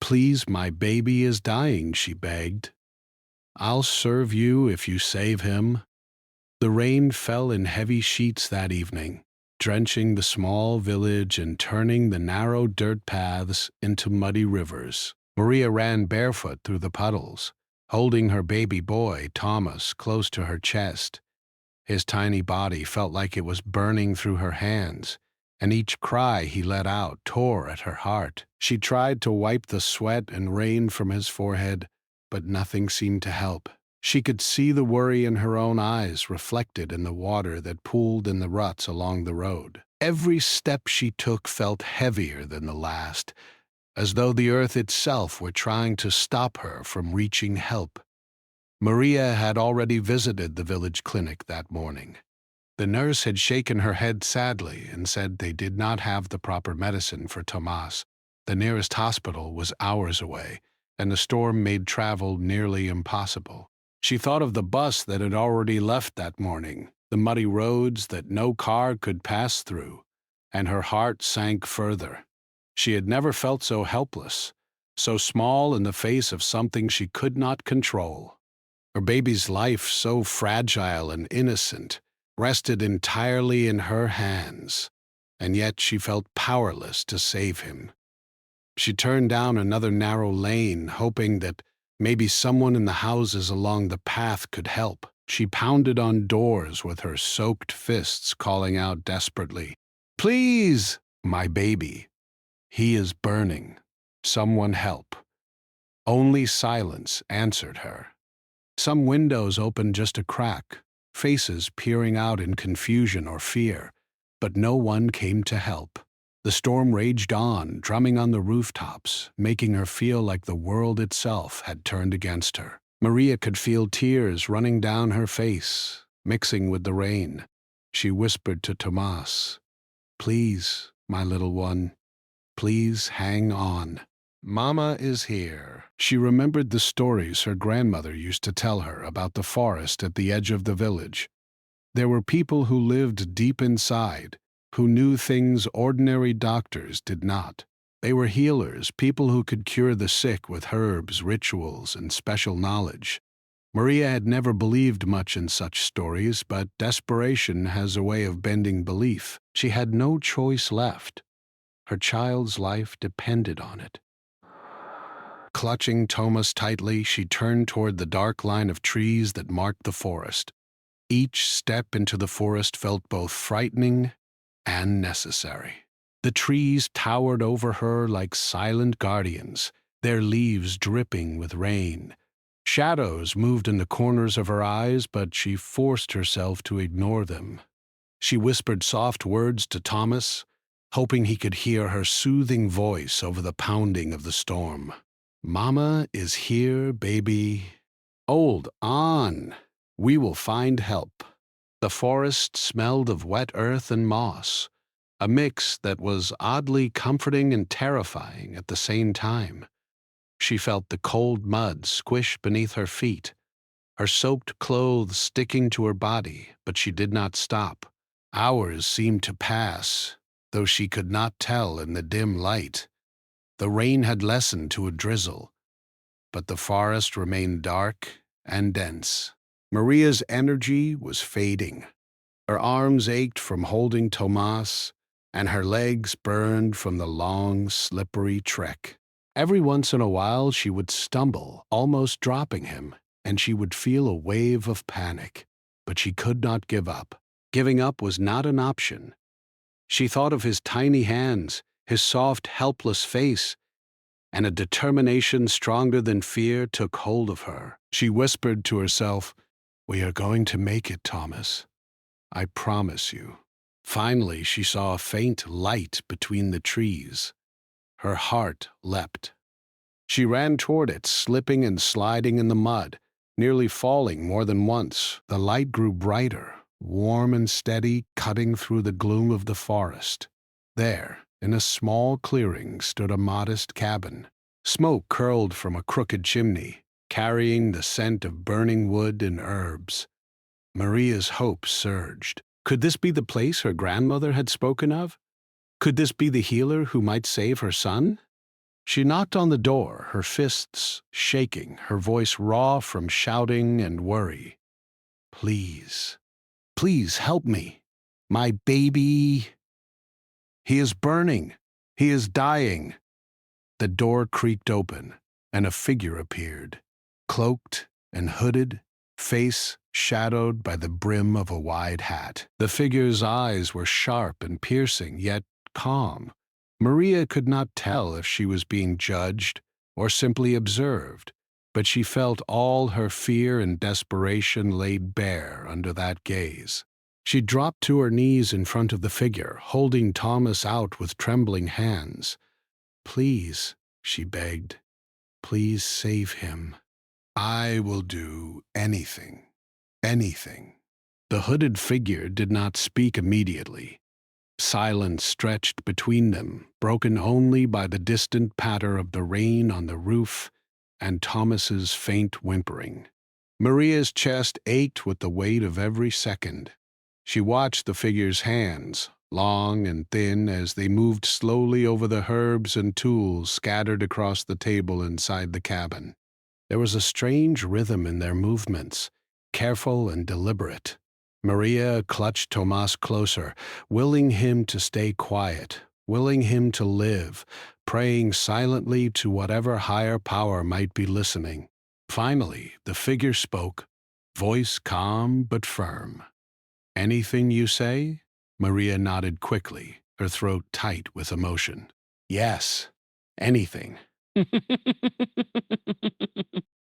"Please, my baby is dying," she begged. "I'll serve you if you save him." The rain fell in heavy sheets that evening, drenching the small village and turning the narrow dirt paths into muddy rivers. Maria ran barefoot through the puddles, holding her baby boy, Thomas, close to her chest. His tiny body felt like it was burning through her hands, and each cry he let out tore at her heart. She tried to wipe the sweat and rain from his forehead, but nothing seemed to help. She could see the worry in her own eyes reflected in the water that pooled in the ruts along the road. Every step she took felt heavier than the last, as though the earth itself were trying to stop her from reaching help. Maria had already visited the village clinic that morning. The nurse had shaken her head sadly and said they did not have the proper medicine for Tomas. The nearest hospital was hours away, and the storm made travel nearly impossible. She thought of the bus that had already left that morning, the muddy roads that no car could pass through, and her heart sank further. She had never felt so helpless, so small in the face of something she could not control. Her baby's life, so fragile and innocent, rested entirely in her hands, and yet she felt powerless to save him. She turned down another narrow lane, hoping that maybe someone in the houses along the path could help. She pounded on doors with her soaked fists, calling out desperately, "Please, my baby. He is burning. Someone help." Only silence answered her. Some windows opened just a crack, faces peering out in confusion or fear, but no one came to help. The storm raged on, drumming on the rooftops, making her feel like the world itself had turned against her. Maria could feel tears running down her face, mixing with the rain. She whispered to Tomas, "Please, my little one, please hang on. Mama is here." She remembered the stories her grandmother used to tell her about the forest at the edge of the village. There were people who lived deep inside, who knew things ordinary doctors did not. They were healers, people who could cure the sick with herbs, rituals, and special knowledge. Maria had never believed much in such stories, but desperation has a way of bending belief. She had no choice left. Her child's life depended on it. Clutching Thomas tightly, she turned toward the dark line of trees that marked the forest. Each step into the forest felt both frightening and necessary. The trees towered over her like silent guardians, their leaves dripping with rain. Shadows moved in the corners of her eyes, but she forced herself to ignore them. She whispered soft words to Thomas, hoping he could hear her soothing voice over the pounding of the storm. "Mama is here, baby. Hold on. We will find help." The forest smelled of wet earth and moss, a mix that was oddly comforting and terrifying at the same time. She felt the cold mud squish beneath her feet, her soaked clothes sticking to her body, but she did not stop. Hours seemed to pass, though she could not tell in the dim light. The rain had lessened to a drizzle, but the forest remained dark and dense. Maria's energy was fading. Her arms ached from holding Tomas, and her legs burned from the long, slippery trek. Every once in a while she would stumble, almost dropping him, and she would feel a wave of panic. But she could not give up. Giving up was not an option. She thought of his tiny hands, his soft, helpless face, and a determination stronger than fear took hold of her. She whispered to herself, "We are going to make it, Thomas. I promise you." Finally, she saw a faint light between the trees. Her heart leapt. She ran toward it, slipping and sliding in the mud, nearly falling more than once. The light grew brighter, warm and steady, cutting through the gloom of the forest. There, in a small clearing, stood a modest cabin. Smoke curled from a crooked chimney, carrying the scent of burning wood and herbs. Maria's hope surged. Could this be the place her grandmother had spoken of? Could this be the healer who might save her son? She knocked on the door, her fists shaking, her voice raw from shouting and worry. Please, please help me. My baby. He is burning. He is dying. The door creaked open, and a figure appeared, cloaked and hooded, face shadowed by the brim of a wide hat. The figure's eyes were sharp and piercing, yet calm. Maria could not tell if she was being judged or simply observed, but she felt all her fear and desperation laid bare under that gaze. She dropped to her knees in front of the figure, holding Thomas out with trembling hands. Please, she begged, please save him. I will do anything, anything. The hooded figure did not speak immediately. Silence stretched between them, broken only by the distant patter of the rain on the roof and Thomas's faint whimpering. Maria's chest ached with the weight of every second. She watched the figure's hands, long and thin, as they moved slowly over the herbs and tools scattered across the table inside the cabin. There was a strange rhythm in their movements, careful and deliberate. Maria clutched Tomas closer, willing him to stay quiet, willing him to live, praying silently to whatever higher power might be listening. Finally, the figure spoke, voice calm but firm. Anything you say? Maria nodded quickly, her throat tight with emotion. Yes, anything.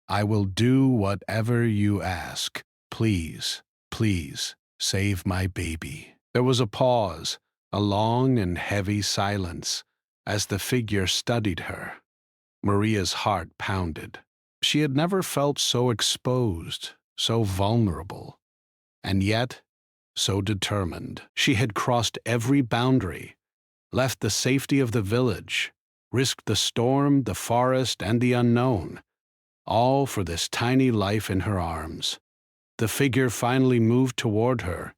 I will do whatever you ask. Please, please, save my baby. There was a pause, a long and heavy silence, as the figure studied her. Maria's heart pounded. She had never felt so exposed, so vulnerable, and yet so determined. She had crossed every boundary, left the safety of the village, risked the storm, the forest, and the unknown, all for this tiny life in her arms. The figure finally moved toward her,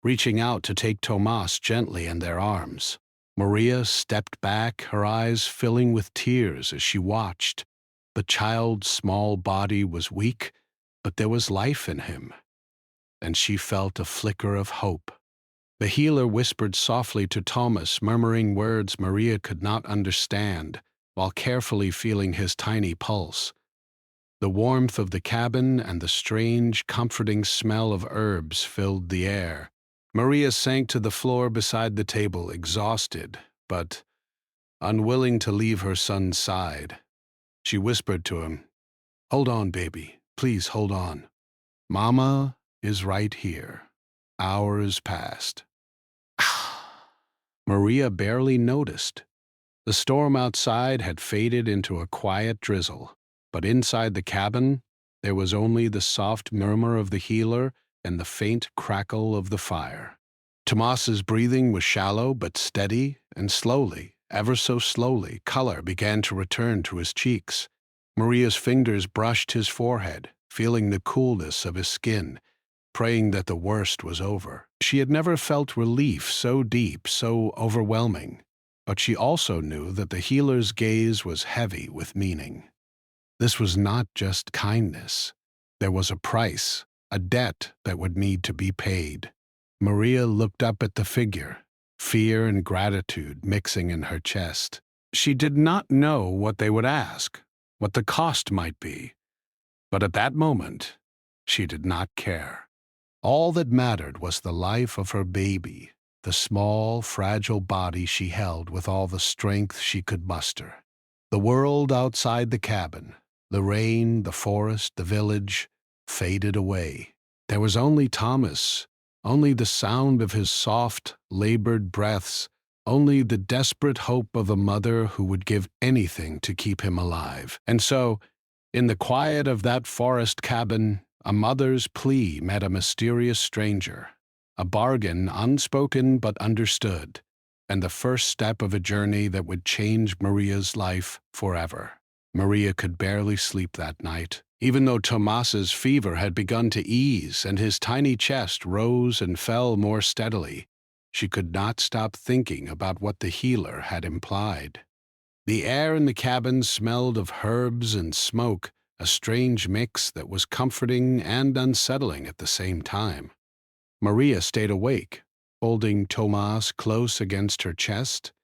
reaching out to take Tomas gently in their arms. Maria stepped back, her eyes filling with tears as she watched. The child's small body was weak, but there was life in him, and she felt a flicker of hope. The healer whispered softly to Thomas, murmuring words Maria could not understand, while carefully feeling his tiny pulse. The warmth of the cabin and the strange, comforting smell of herbs filled the air. Maria sank to the floor beside the table, exhausted, but unwilling to leave her son's side. She whispered to him, "Hold on, baby. Please hold on. Mama is right here." Hours passed. Maria barely noticed. The storm outside had faded into a quiet drizzle, but inside the cabin there was only the soft murmur of the healer and the faint crackle of the fire. Tomas's breathing was shallow but steady, and slowly, ever so slowly, color began to return to his cheeks. Maria's fingers brushed his forehead, feeling the coolness of his skin, praying that the worst was over. She had never felt relief so deep, so overwhelming, but she also knew that the healer's gaze was heavy with meaning. This was not just kindness. There was a price, a debt that would need to be paid. Maria looked up at the figure, fear and gratitude mixing in her chest. She did not know what they would ask, what the cost might be, but at that moment, she did not care. All that mattered was the life of her baby, the small, fragile body she held with all the strength she could muster. The world outside the cabin, the rain, the forest, the village, faded away. There was only Thomas, only the sound of his soft, labored breaths, only the desperate hope of a mother who would give anything to keep him alive. And so, in the quiet of that forest cabin, a mother's plea met a mysterious stranger, a bargain unspoken but understood, and the first step of a journey that would change Maria's life forever. Maria could barely sleep that night, even though Tomas's fever had begun to ease and his tiny chest rose and fell more steadily. She could not stop thinking about what the healer had implied. The air in the cabin smelled of herbs and smoke, a strange mix that was comforting and unsettling at the same time. Maria stayed awake, holding Tomas close against her chest,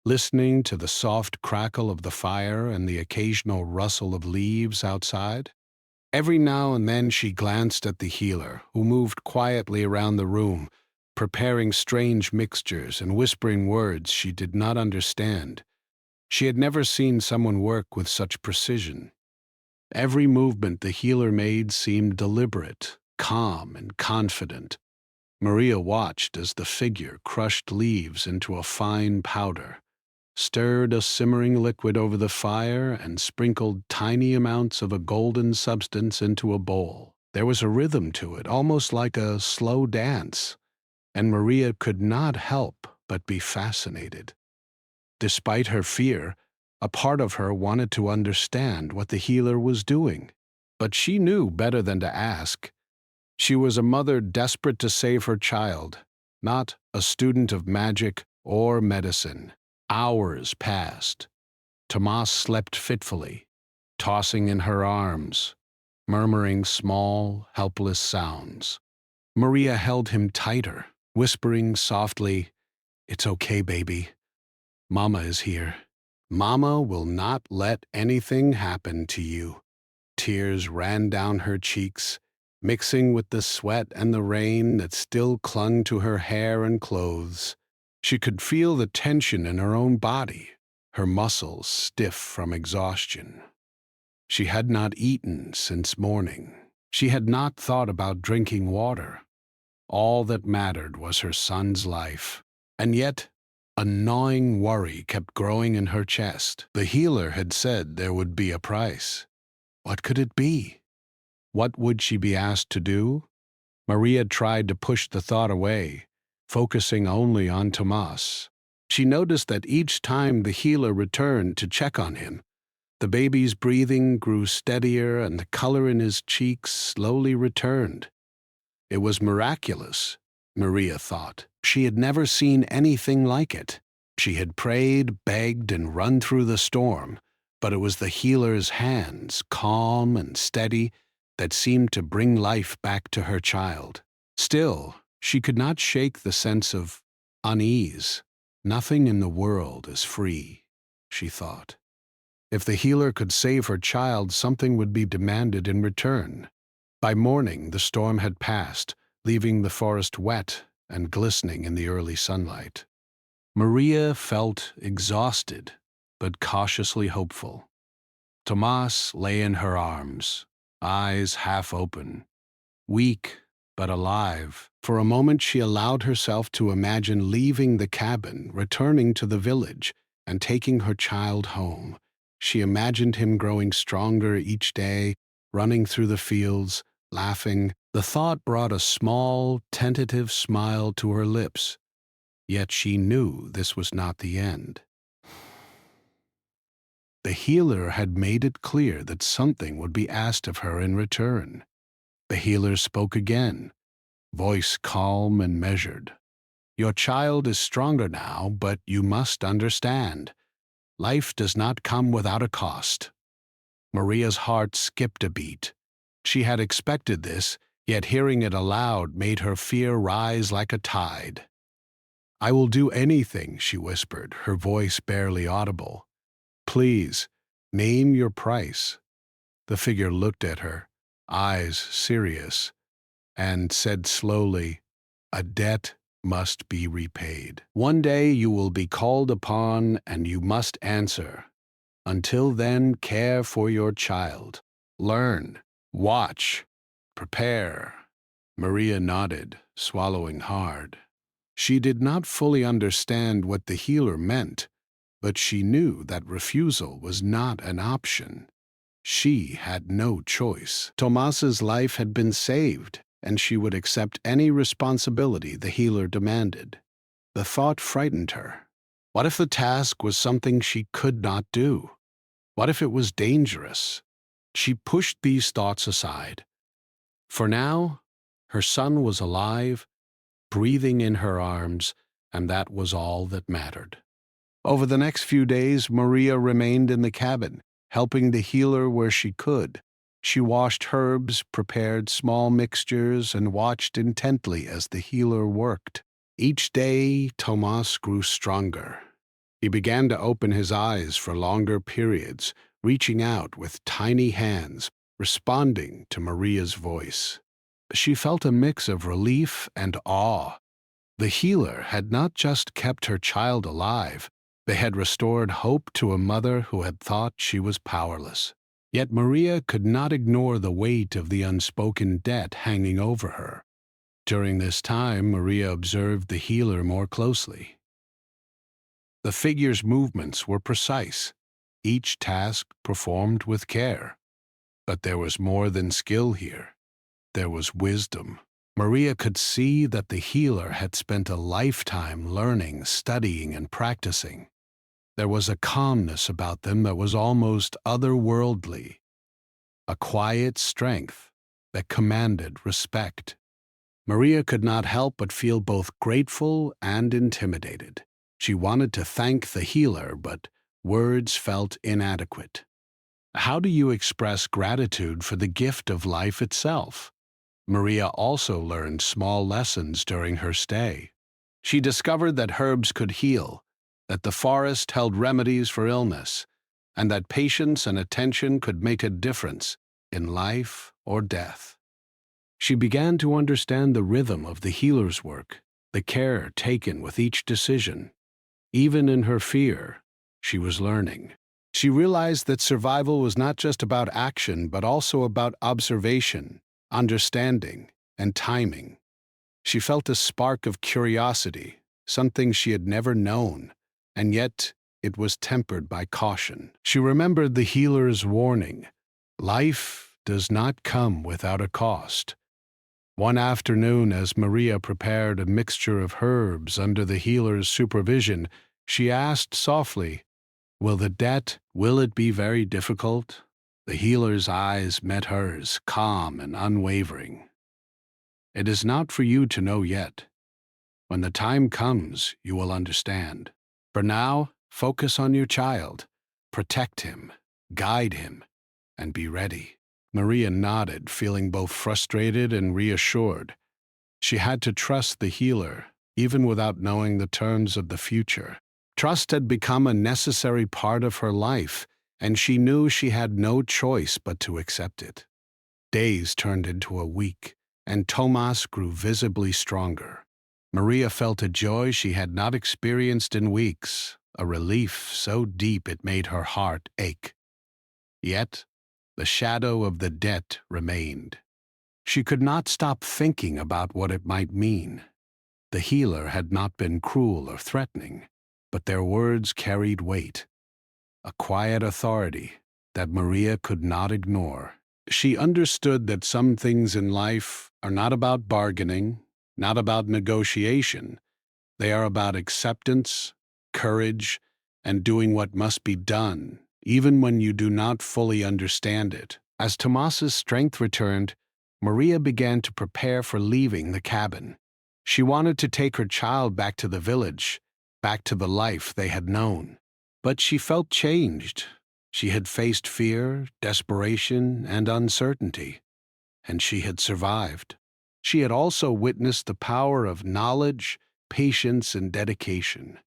listening to the soft crackle of the fire and the occasional rustle of leaves outside. Every now and then she glanced at the healer, who moved quietly around the room, preparing strange mixtures and whispering words she did not understand. She had never seen someone work with such precision. Every movement the healer made seemed deliberate, calm, and confident. Maria watched as the figure crushed leaves into a fine powder, stirred a simmering liquid over the fire, and sprinkled tiny amounts of a golden substance into a bowl. There was a rhythm to it, almost like a slow dance, and Maria could not help but be fascinated. Despite her fear, a part of her wanted to understand what the healer was doing, but she knew better than to ask. She was a mother desperate to save her child, not a student of magic or medicine. Hours passed. Tomas slept fitfully, tossing in her arms, murmuring small, helpless sounds. Maria held him tighter, whispering softly, "It's okay, baby. Mama is here. Mama will not let anything happen to you." Tears ran down her cheeks, mixing with the sweat and the rain that still clung to her hair and clothes. She could feel the tension in her own body, her muscles stiff from exhaustion. She had not eaten since morning. She had not thought about drinking water. All that mattered was her son's life. And yet, a gnawing worry kept growing in her chest. The healer had said there would be a price. What could it be? What would she be asked to do? Maria tried to push the thought away, focusing only on Tomas. She noticed that each time the healer returned to check on him, the baby's breathing grew steadier and the color in his cheeks slowly returned. It was miraculous, Maria thought. She had never seen anything like it. She had prayed, begged, and run through the storm, but it was the healer's hands, calm and steady, that seemed to bring life back to her child. Still, she could not shake the sense of unease. Nothing in the world is free, she thought. If the healer could save her child, something would be demanded in return. By morning, the storm had passed, leaving the forest wet and glistening in the early sunlight. Maria felt exhausted, but cautiously hopeful. Tomas lay in her arms, eyes half open, weak but alive. For a moment she allowed herself to imagine leaving the cabin, returning to the village, and taking her child home. She imagined him growing stronger each day, running through the fields, laughing. The thought brought a small, tentative smile to her lips, yet she knew this was not the end. The healer had made it clear that something would be asked of her in return. The healer spoke again, voice calm and measured. "Your child is stronger now, but you must understand. Life does not come without a cost." Maria's heart skipped a beat. She had expected this, yet hearing it aloud made her fear rise like a tide. "I will do anything," she whispered, her voice barely audible. "Please, name your price." The figure looked at her, eyes serious, and said slowly, "A debt must be repaid. One day you will be called upon and you must answer. Until then, care for your child. Learn, watch, prepare." Maria nodded, swallowing hard. She did not fully understand what the healer meant, but she knew that refusal was not an option. She had no choice. Tomas's life had been saved, and she would accept any responsibility the healer demanded. The thought frightened her. What if the task was something she could not do? What if it was dangerous? She pushed these thoughts aside. For now, her son was alive, breathing in her arms, and that was all that mattered. Over the next few days, Maria remained in the cabin, helping the healer where she could. She washed herbs, prepared small mixtures, and watched intently as the healer worked. Each day, Tomas grew stronger. He began to open his eyes for longer periods, reaching out with tiny hands, responding to Maria's voice. She felt a mix of relief and awe. The healer had not just kept her child alive, they had restored hope to a mother who had thought she was powerless. Yet Maria could not ignore the weight of the unspoken debt hanging over her. During this time, Maria observed the healer more closely. The figure's movements were precise, each task performed with care. But there was more than skill here. There was wisdom. Maria could see that the healer had spent a lifetime learning, studying, and practicing. There was a calmness about them that was almost otherworldly, a quiet strength that commanded respect. Maria could not help but feel both grateful and intimidated. She wanted to thank the healer, but words felt inadequate. How do you express gratitude for the gift of life itself? Maria also learned small lessons during her stay. She discovered that herbs could heal, that the forest held remedies for illness, and that patience and attention could make a difference in life or death. She began to understand the rhythm of the healer's work, the care taken with each decision. Even in her fear, she was learning. She realized that survival was not just about action, but also about observation, understanding, and timing. She felt a spark of curiosity, something she had never known, and yet it was tempered by caution. She remembered the healer's warning: life does not come without a cost. One afternoon, as Maria prepared a mixture of herbs under the healer's supervision, she asked softly, will it be very difficult? The healer's eyes met hers, calm and unwavering. It is not for you to know yet. When the time comes, you will understand. For now, focus on your child. Protect him, guide him, and be ready. Maria nodded, feeling both frustrated and reassured. She had to trust the healer, even without knowing the terms of the future. Trust had become a necessary part of her life, and she knew she had no choice but to accept it. Days turned into a week, and Tomas grew visibly stronger. Maria felt a joy she had not experienced in weeks, a relief so deep it made her heart ache. Yet, the shadow of the debt remained. She could not stop thinking about what it might mean. The healer had not been cruel or threatening, but their words carried weight, a quiet authority that Maria could not ignore. She understood that some things in life are not about bargaining, not about negotiation. They are about acceptance, courage, and doing what must be done, even when you do not fully understand it. As Tomas's strength returned, Maria began to prepare for leaving the cabin. She wanted to take her child back to the village, back to the life they had known. But she felt changed. She had faced fear, desperation, and uncertainty, and she had survived. She had also witnessed the power of knowledge, patience, and dedication.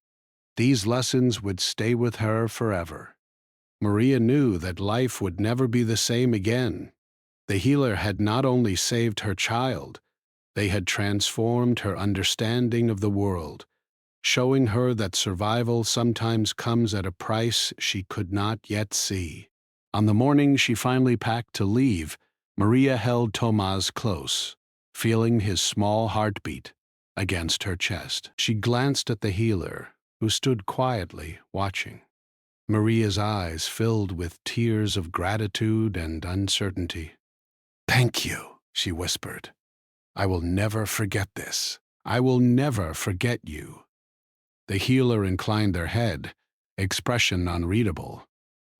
These lessons would stay with her forever. Maria knew that life would never be the same again. The healer had not only saved her child, they had transformed her understanding of the world, showing her that survival sometimes comes at a price she could not yet see. On the morning she finally packed to leave, Maria held Tomas close, feeling his small heartbeat against her chest. She glanced at the healer, who stood quietly watching. Maria's eyes filled with tears of gratitude and uncertainty. "Thank you," she whispered. "I will never forget this. I will never forget you." The healer inclined their head, expression unreadable.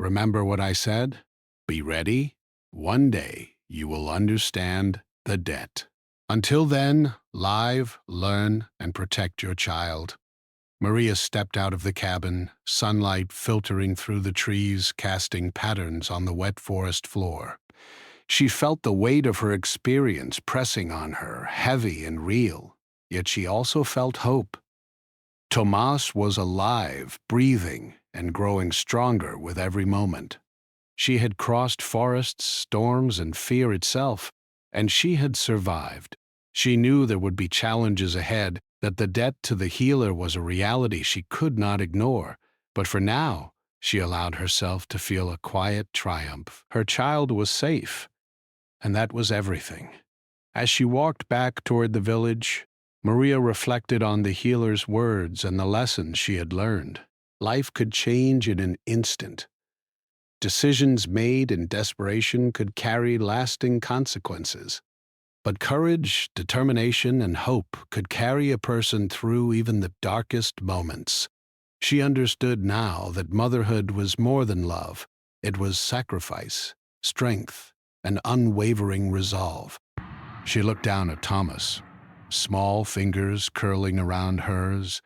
"Remember what I said? Be ready. One day you will understand the debt. Until then, live, learn, and protect your child." Maria stepped out of the cabin, sunlight filtering through the trees, casting patterns on the wet forest floor. She felt the weight of her experience pressing on her, heavy and real, yet she also felt hope. Tomas was alive, breathing, and growing stronger with every moment. She had crossed forests, storms, and fear itself, and she had survived. She knew there would be challenges ahead, that the debt to the healer was a reality she could not ignore. But for now, she allowed herself to feel a quiet triumph. Her child was safe, and that was everything. As she walked back toward the village, Maria reflected on the healer's words and the lessons she had learned. Life could change in an instant. Decisions made in desperation could carry lasting consequences. But courage, determination, and hope could carry a person through even the darkest moments. She understood now that motherhood was more than love. It was sacrifice, strength, and unwavering resolve. She looked down at Thomas, small fingers curling around hers,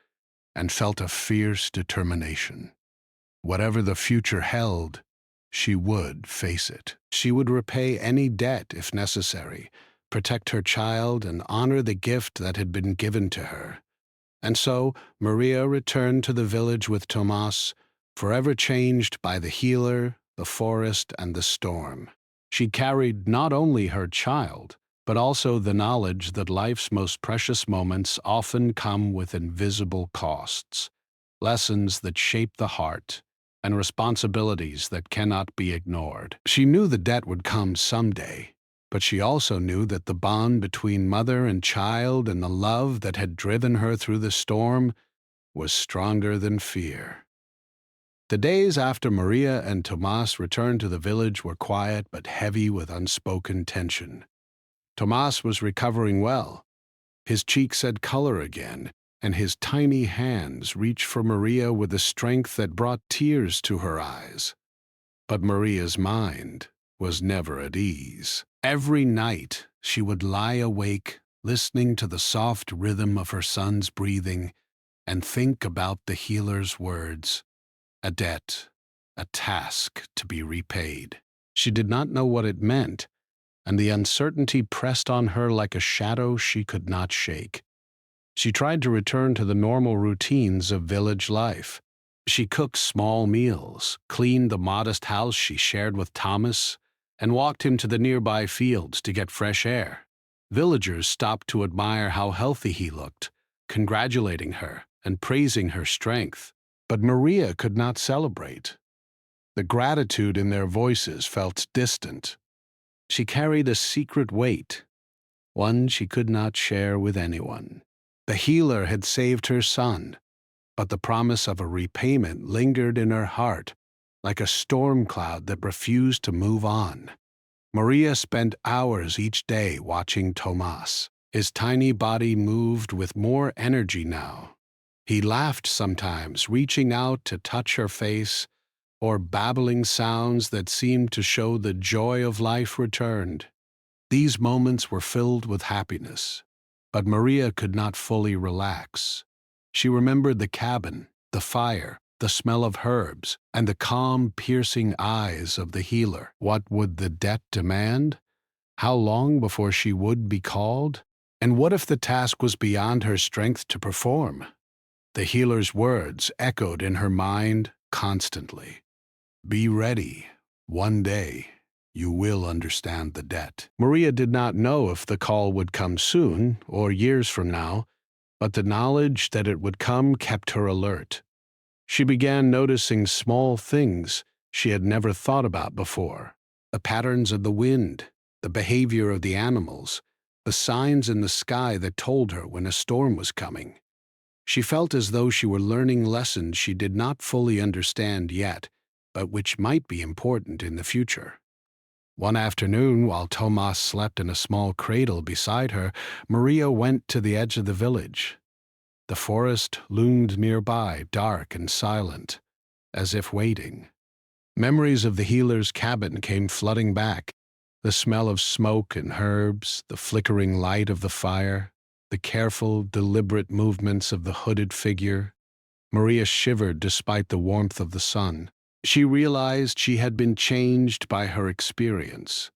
and felt a fierce determination. Whatever the future held, she would face it. She would repay any debt if necessary, protect her child, and honor the gift that had been given to her. And so Maria returned to the village with Tomas, forever changed by the healer, the forest, and the storm. She carried not only her child, but also the knowledge that life's most precious moments often come with invisible costs, lessons that shape the heart, and responsibilities that cannot be ignored. She knew the debt would come someday, but she also knew that the bond between mother and child and the love that had driven her through the storm was stronger than fear. The days after Maria and Tomas returned to the village were quiet but heavy with unspoken tension. Tomas was recovering well. His cheeks had color again, and his tiny hands reached for Maria with a strength that brought tears to her eyes. But Maria's mind was never at ease. Every night she would lie awake, listening to the soft rhythm of her son's breathing, and think about the healer's words. A debt, a task to be repaid. She did not know what it meant, and the uncertainty pressed on her like a shadow she could not shake. She tried to return to the normal routines of village life. She cooked small meals, cleaned the modest house she shared with Thomas, and walked him to the nearby fields to get fresh air. Villagers stopped to admire how healthy he looked, congratulating her and praising her strength. But Maria could not celebrate. The gratitude in their voices felt distant. She carried a secret weight, one she could not share with anyone. The healer had saved her son, but the promise of a repayment lingered in her heart like a storm cloud that refused to move on. Maria spent hours each day watching Tomas. His tiny body moved with more energy now. He laughed sometimes, reaching out to touch her face, or babbling sounds that seemed to show the joy of life returned. These moments were filled with happiness, but Maria could not fully relax. She remembered the cabin, the fire, the smell of herbs, and the calm, piercing eyes of the healer. What would the debt demand? How long before she would be called? And what if the task was beyond her strength to perform? The healer's words echoed in her mind constantly. Be ready. One day, you will understand the debt. Maria did not know if the call would come soon or years from now, but the knowledge that it would come kept her alert. She began noticing small things she had never thought about before. The patterns of the wind, the behavior of the animals, the signs in the sky that told her when a storm was coming. She felt as though she were learning lessons she did not fully understand yet, but which might be important in the future. One afternoon, while Tomas slept in a small cradle beside her, Maria went to the edge of the village. The forest loomed nearby, dark and silent, as if waiting. Memories of the healer's cabin came flooding back, the smell of smoke and herbs, the flickering light of the fire, the careful, deliberate movements of the hooded figure. Maria shivered despite the warmth of the sun. She realized she had been changed by her experience.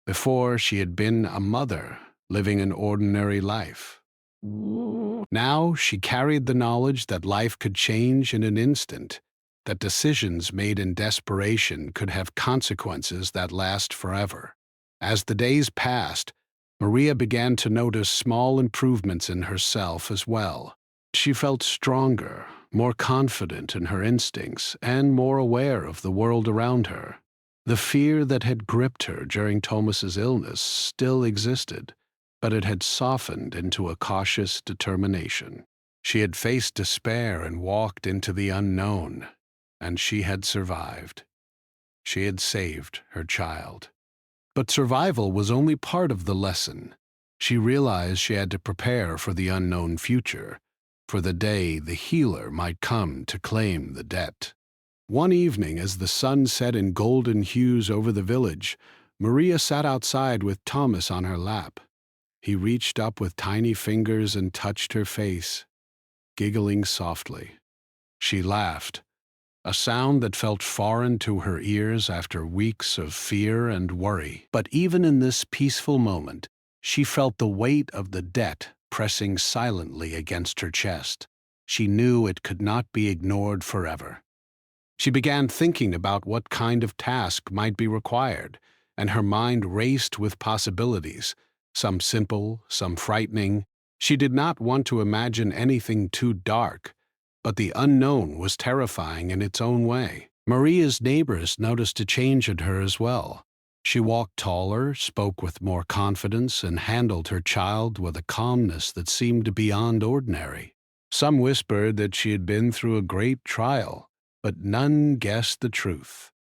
Before, she had been a mother, living an ordinary life. Now she carried the knowledge that life could change in an instant, that decisions made in desperation could have consequences that last forever. As the days passed, Maria began to notice small improvements in herself as well. She felt stronger, more confident in her instincts, and more aware of the world around her. The fear that had gripped her during Thomas's illness still existed, but it had softened into a cautious determination. She had faced despair and walked into the unknown, and she had survived. She had saved her child. But survival was only part of the lesson. She realized she had to prepare for the unknown future, for the day the healer might come to claim the debt. One evening, as the sun set in golden hues over the village, Maria sat outside with Thomas on her lap. He reached up with tiny fingers and touched her face, giggling softly. She laughed, a sound that felt foreign to her ears after weeks of fear and worry. But even in this peaceful moment, she felt the weight of the debt pressing silently against her chest. She knew it could not be ignored forever. She began thinking about what kind of task might be required, and her mind raced with possibilities, some simple, some frightening. She did not want to imagine anything too dark, but the unknown was terrifying in its own way. Maria's neighbors noticed a change in her as well. She walked taller, spoke with more confidence, and handled her child with a calmness that seemed beyond ordinary. Some whispered that she had been through a great trial, but none guessed the truth.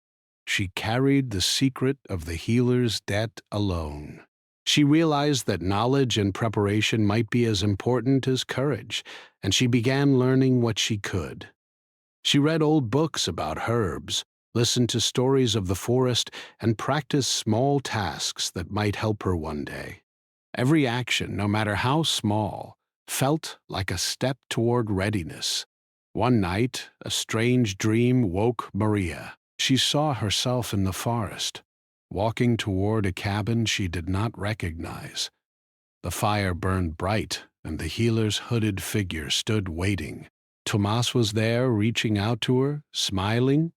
She carried the secret of the healer's debt alone. She realized that knowledge and preparation might be as important as courage, and she began learning what she could. She read old books about herbs, listened to stories of the forest, and practiced small tasks that might help her one day. Every action, no matter how small, felt like a step toward readiness. One night, a strange dream woke Maria. She saw herself in the forest, walking toward a cabin she did not recognize. The fire burned bright, and the healer's hooded figure stood waiting. Tomas was there, reaching out to her, smiling.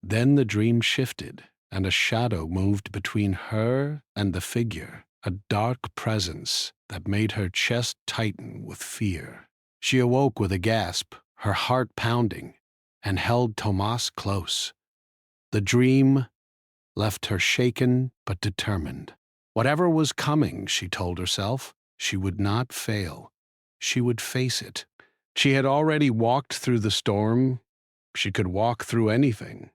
Then the dream shifted, and a shadow moved between her and the figure, a dark presence that made her chest tighten with fear. She awoke with a gasp, her heart pounding, and held Tomas close. The dream left her shaken but determined. Whatever was coming, she told herself, she would not fail. She would face it. She had already walked through the storm. She could walk through anything.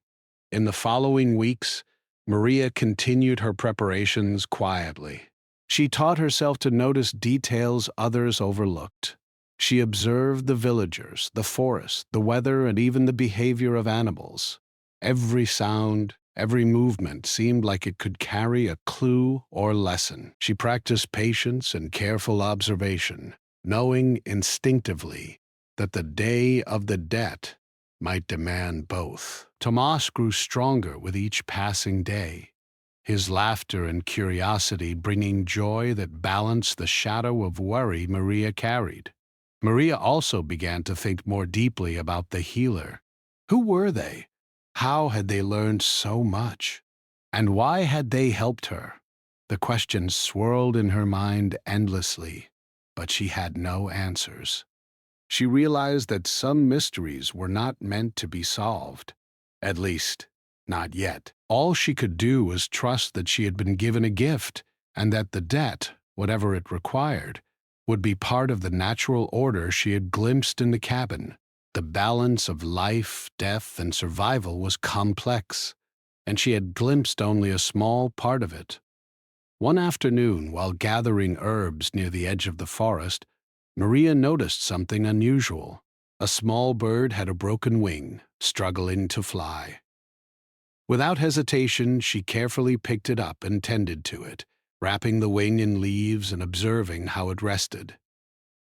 In the following weeks, Maria continued her preparations quietly. She taught herself to notice details others overlooked. She observed the villagers, the forest, the weather, and even the behavior of animals. Every sound, every movement seemed like it could carry a clue or lesson. She practiced patience and careful observation, knowing instinctively that the day of the debt might demand both. Tomas grew stronger with each passing day, his laughter and curiosity bringing joy that balanced the shadow of worry Maria carried. Maria also began to think more deeply about the healer. Who were they? How had they learned so much? And why had they helped her? The questions swirled in her mind endlessly, but she had no answers. She realized that some mysteries were not meant to be solved. At least, not yet. All she could do was trust that she had been given a gift, and that the debt, whatever it required, would be part of the natural order she had glimpsed in the cabin. The balance of life, death, and survival was complex, and she had glimpsed only a small part of it. One afternoon, while gathering herbs near the edge of the forest, Maria noticed something unusual. A small bird had a broken wing, struggling to fly. Without hesitation, she carefully picked it up and tended to it, wrapping the wing in leaves and observing how it rested.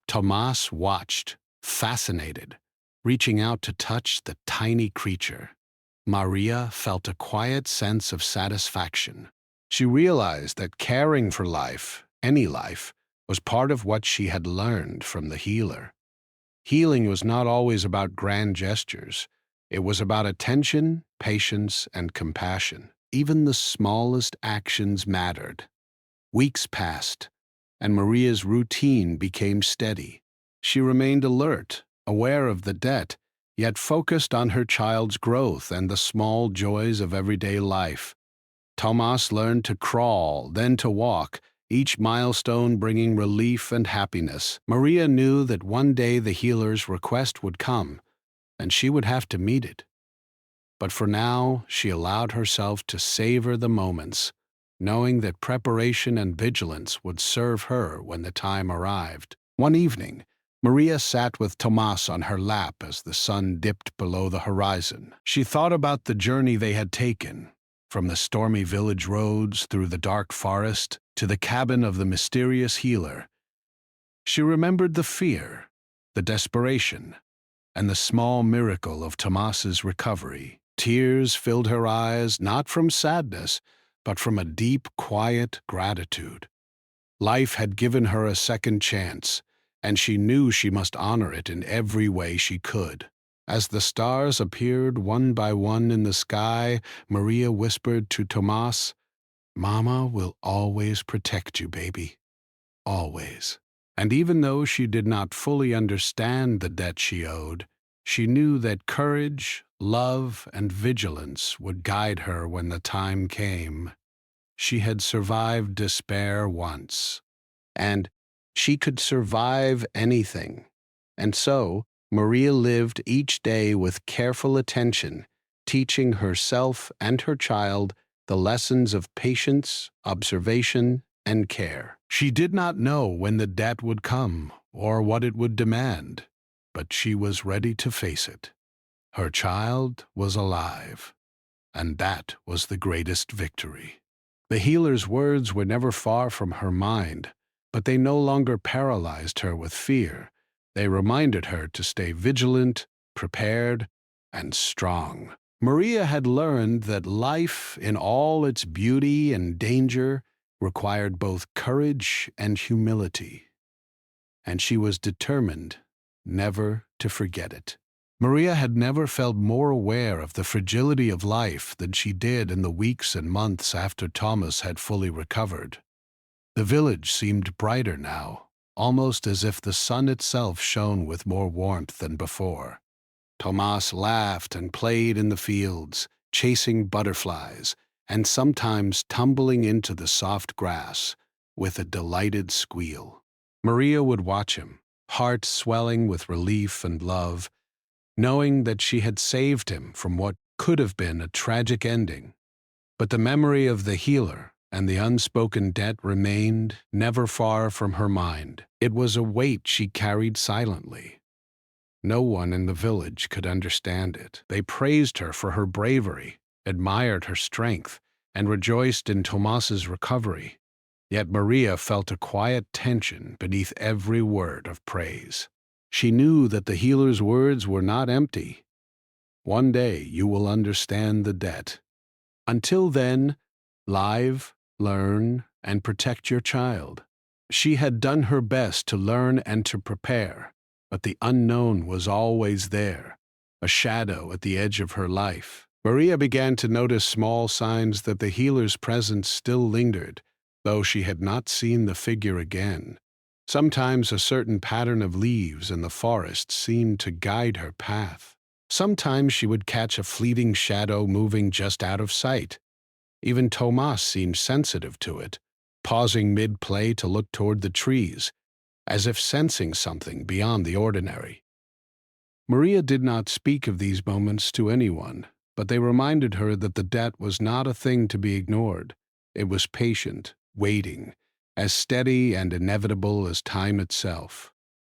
Tomas watched, fascinated. reaching out to touch the tiny creature. Maria felt a quiet sense of satisfaction. She realized that caring for life, any life, was part of what she had learned from the healer. Healing was not always about grand gestures. It was about attention, patience, and compassion. Even the smallest actions mattered. Weeks passed, and Maria's routine became steady. She remained alert, aware of the debt, yet focused on her child's growth and the small joys of everyday life. Tomas learned to crawl, then to walk, each milestone bringing relief and happiness. Maria knew that one day the healer's request would come, and she would have to meet it. But for now, she allowed herself to savor the moments, knowing that preparation and vigilance would serve her when the time arrived. One evening, Maria sat with Tomas on her lap as the sun dipped below the horizon. She thought about the journey they had taken, from the stormy village roads through the dark forest to the cabin of the mysterious healer. She remembered the fear, the desperation, and the small miracle of Tomas's recovery. Tears filled her eyes, not from sadness, but from a deep, quiet gratitude. Life had given her a second chance, and she knew she must honor it in every way she could. As the stars appeared one by one in the sky, Maria whispered to Tomas, "Mama will always protect you, baby. Always." And even though she did not fully understand the debt she owed, she knew that courage, love, and vigilance would guide her when the time came. She had survived despair once, and she could survive anything. And so, Maria lived each day with careful attention, teaching herself and her child the lessons of patience, observation, and care. She did not know when the debt would come or what it would demand, but she was ready to face it. Her child was alive, and that was the greatest victory. The healer's words were never far from her mind, but they no longer paralyzed her with fear. They reminded her to stay vigilant, prepared, and strong. Maria had learned that life, in all its beauty and danger, required both courage and humility, and she was determined never to forget it. Maria had never felt more aware of the fragility of life than she did in the weeks and months after Thomas had fully recovered. The village seemed brighter now, almost as if the sun itself shone with more warmth than before. Tomas laughed and played in the fields, chasing butterflies, and sometimes tumbling into the soft grass with a delighted squeal. Maria would watch him, heart swelling with relief and love, knowing that she had saved him from what could have been a tragic ending. But the memory of the healer and the unspoken debt remained never far from her mind. It was a weight she carried silently. No one in the village could understand it. They praised her for her bravery, admired her strength, and rejoiced in Tomas's recovery. Yet Maria felt a quiet tension beneath every word of praise. She knew that the healer's words were not empty. One day you will understand the debt. Until then, live, learn, and protect your child. She had done her best to learn and to prepare, but the unknown was always there, a shadow at the edge of her life. Maria began to notice small signs that the healer's presence still lingered, though she had not seen the figure again. Sometimes a certain pattern of leaves in the forest seemed to guide her path. Sometimes she would catch a fleeting shadow moving just out of sight. Even Tomas seemed sensitive to it, pausing mid-play to look toward the trees, as if sensing something beyond the ordinary. Maria did not speak of these moments to anyone, but they reminded her that the debt was not a thing to be ignored. It was patient, waiting, as steady and inevitable as time itself.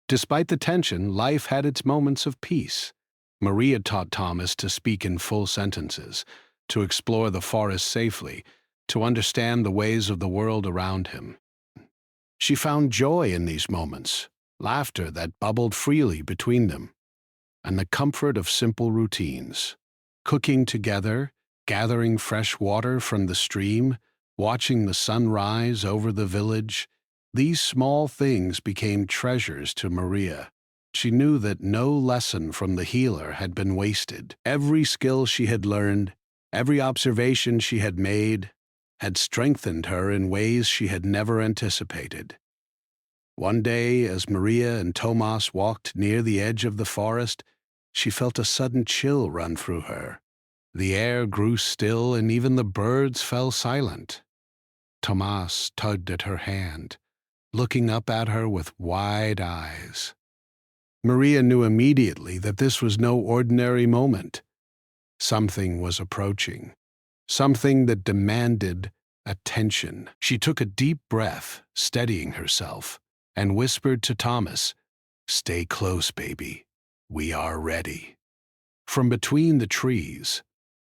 Despite the tension, life had its moments of peace. Maria taught Thomas to speak in full sentences, to explore the forest safely, to understand the ways of the world around him. She found joy in these moments, laughter that bubbled freely between them. and the comfort of simple routines. Cooking together, gathering fresh water from the stream, watching the sun rise over the village, these small things became treasures to Maria. She knew that no lesson from the healer had been wasted. Every skill she had learned, every observation she had made, had strengthened her in ways she had never anticipated. One day, as Maria and Tomas walked near the edge of the forest, she felt a sudden chill run through her. The air grew still, and even the birds fell silent. Tomas tugged at her hand, looking up at her with wide eyes. Maria knew immediately that this was no ordinary moment. Something was approaching, something that demanded attention. She took a deep breath, steadying herself, and whispered to Thomas, "Stay close, baby. We are ready." From between the trees,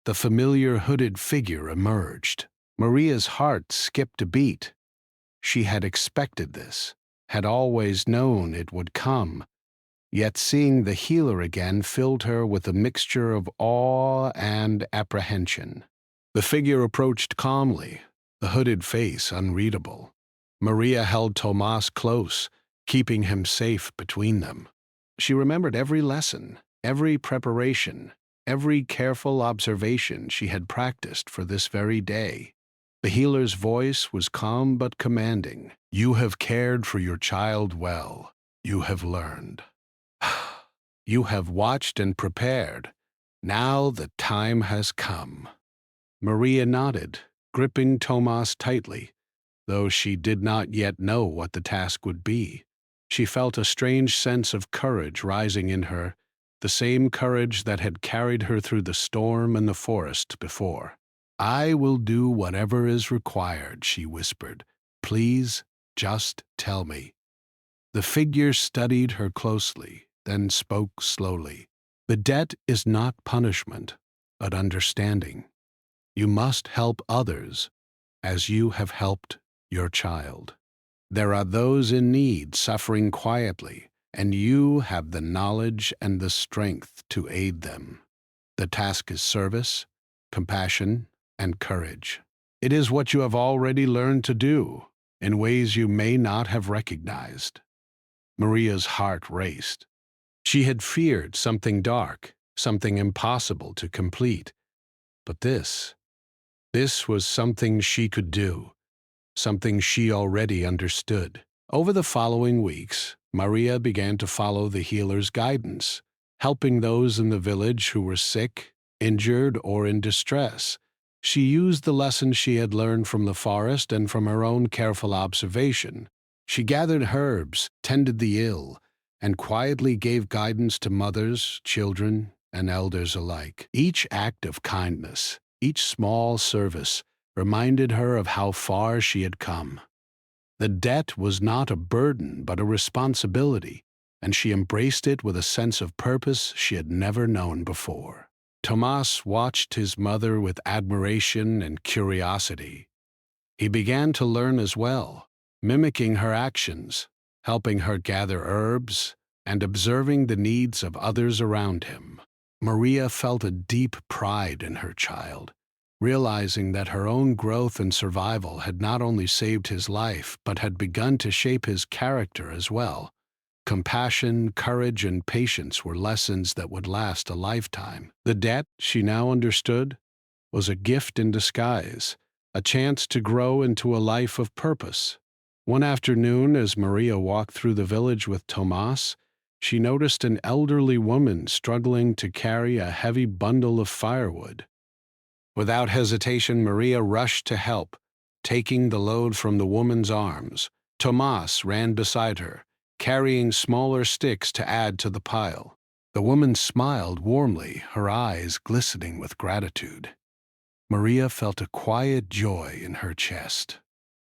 the familiar hooded figure emerged. Maria's heart skipped a beat. She had expected this, had always known it would come, yet seeing the healer again filled her with a mixture of awe and apprehension. The figure approached calmly, the hooded face unreadable. Maria held Tomas close, keeping him safe between them. She remembered every lesson, every preparation, every careful observation she had practiced for this very day. The healer's voice was calm but commanding. "You have cared for your child well. You have learned. You have watched and prepared. Now the time has come." Maria nodded, gripping Tomas tightly, though she did not yet know what the task would be. She felt a strange sense of courage rising in her, the same courage that had carried her through the storm and the forest before. "I will do whatever is required," she whispered. "Please, just tell me." The figure studied her closely, then spoke slowly. "The debt is not punishment, but understanding. You must help others as you have helped your child. There are those in need suffering quietly, and you have the knowledge and the strength to aid them. The task is service, compassion, and courage. It is what you have already learned to do, in ways you may not have recognized." Maria's heart raced. She had feared something dark, something impossible to complete. But this was something she could do, something she already understood. Over the following weeks, Maria began to follow the healer's guidance, helping those in the village who were sick, injured, or in distress. She used the lessons she had learned from the forest and from her own careful observation. She gathered herbs, tended the ill, and quietly gave guidance to mothers, children, and elders alike. Each act of kindness, each small service, reminded her of how far she had come. The debt was not a burden but a responsibility, and she embraced it with a sense of purpose she had never known before. Tomas watched his mother with admiration and curiosity. He began to learn as well, mimicking her actions, helping her gather herbs, and observing the needs of others around him. Maria felt a deep pride in her child, realizing that her own growth and survival had not only saved his life, but had begun to shape his character as well. Compassion, courage, and patience were lessons that would last a lifetime. The debt, she now understood, was a gift in disguise, a chance to grow into a life of purpose. One afternoon, as Maria walked through the village with Tomas, she noticed an elderly woman struggling to carry a heavy bundle of firewood. Without hesitation, Maria rushed to help, taking the load from the woman's arms. Tomas ran beside her, carrying smaller sticks to add to the pile. The woman smiled warmly, her eyes glistening with gratitude. Maria felt a quiet joy in her chest.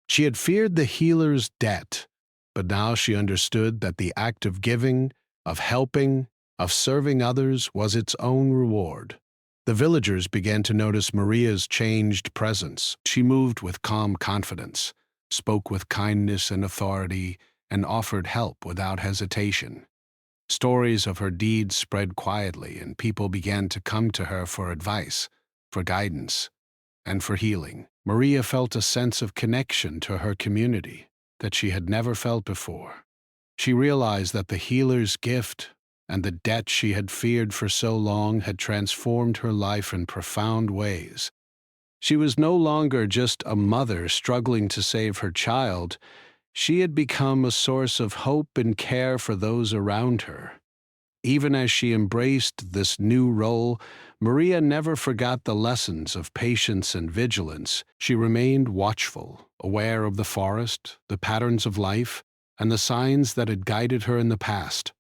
She had feared the healer's debt, but now she understood that the act of giving, of helping, of serving others was its own reward. The villagers began to notice Maria's changed presence. She moved with calm confidence, spoke with kindness and authority, and offered help without hesitation. Stories of her deeds spread quietly, and people began to come to her for advice, for guidance, and for healing. Maria felt a sense of connection to her community that she had never felt before. She realized that the healer's gift and the debt she had feared for so long had transformed her life in profound ways. She was no longer just a mother struggling to save her child. She had become a source of hope and care for those around her. Even as she embraced this new role, Maria never forgot the lessons of patience and vigilance. She remained watchful, aware of the forest, the patterns of life, and the signs that had guided her in the past.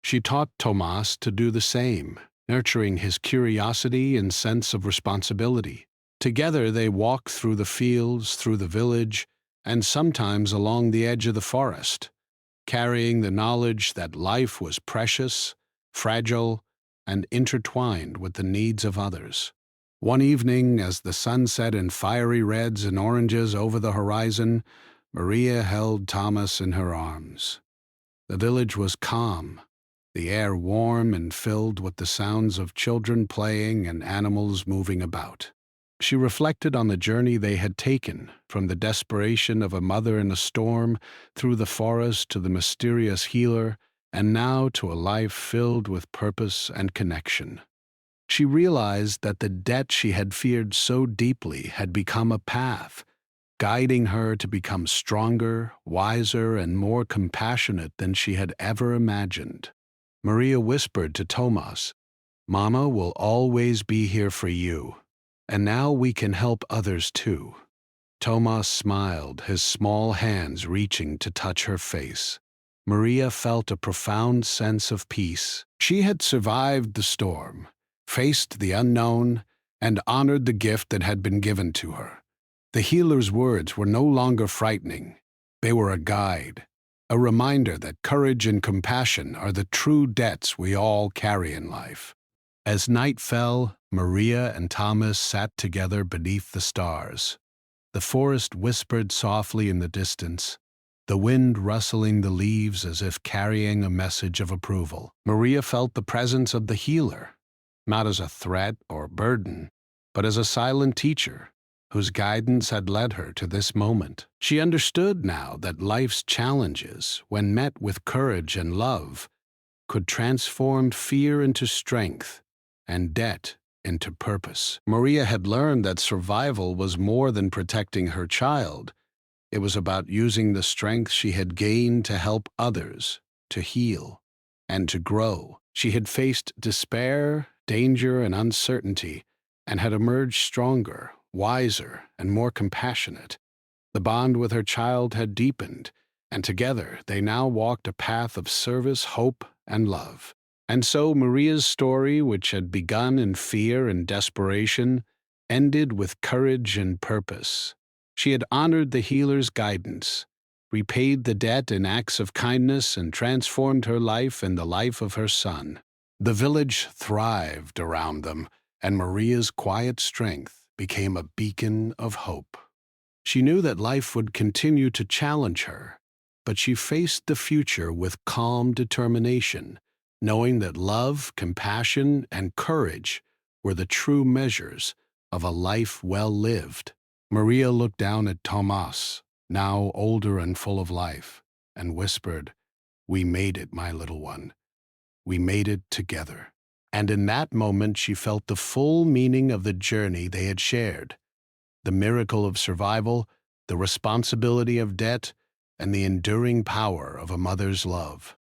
She taught Tomas to do the same, nurturing his curiosity and sense of responsibility. Together they walked through the fields, through the village, and sometimes along the edge of the forest, carrying the knowledge that life was precious, fragile, and intertwined with the needs of others. One evening, as the sun set in fiery reds and oranges over the horizon, Maria held Thomas in her arms. The village was calm, the air warm and filled with the sounds of children playing and animals moving about. She reflected on the journey they had taken, from the desperation of a mother in a storm, through the forest to the mysterious healer, and now to a life filled with purpose and connection. She realized that the debt she had feared so deeply had become a path, guiding her to become stronger, wiser, and more compassionate than she had ever imagined. Maria whispered to Tomas, "Mama will always be here for you. And now we can help others too." Tomas smiled, his small hands reaching to touch her face. Maria felt a profound sense of peace. She had survived the storm, faced the unknown, and honored the gift that had been given to her. The healer's words were no longer frightening. They were a guide, a reminder that courage and compassion are the true debts we all carry in life. As night fell, Maria and Thomas sat together beneath the stars. The forest whispered softly in the distance, the wind rustling the leaves as if carrying a message of approval. Maria felt the presence of the healer, not as a threat or burden, but as a silent teacher whose guidance had led her to this moment. She understood now that life's challenges, when met with courage and love, could transform fear into strength and debt into purpose. Maria had learned that survival was more than protecting her child. It was about using the strength she had gained to help others, to heal, and to grow. She had faced despair, danger, and uncertainty, and had emerged stronger, wiser, and more compassionate. The bond with her child had deepened, and together they now walked a path of service, hope, and love. And so Maria's story, which had begun in fear and desperation, ended with courage and purpose. She had honored the healer's guidance, repaid the debt in acts of kindness, and transformed her life and the life of her son. The village thrived around them, and Maria's quiet strength became a beacon of hope. She knew that life would continue to challenge her, but she faced the future with calm determination, knowing that love, compassion, and courage were the true measures of a life well lived. Maria looked down at Tomas, now older and full of life, and whispered, "We made it, my little one. We made it together." And in that moment she felt the full meaning of the journey they had shared, the miracle of survival, the responsibility of debt, and the enduring power of a mother's love.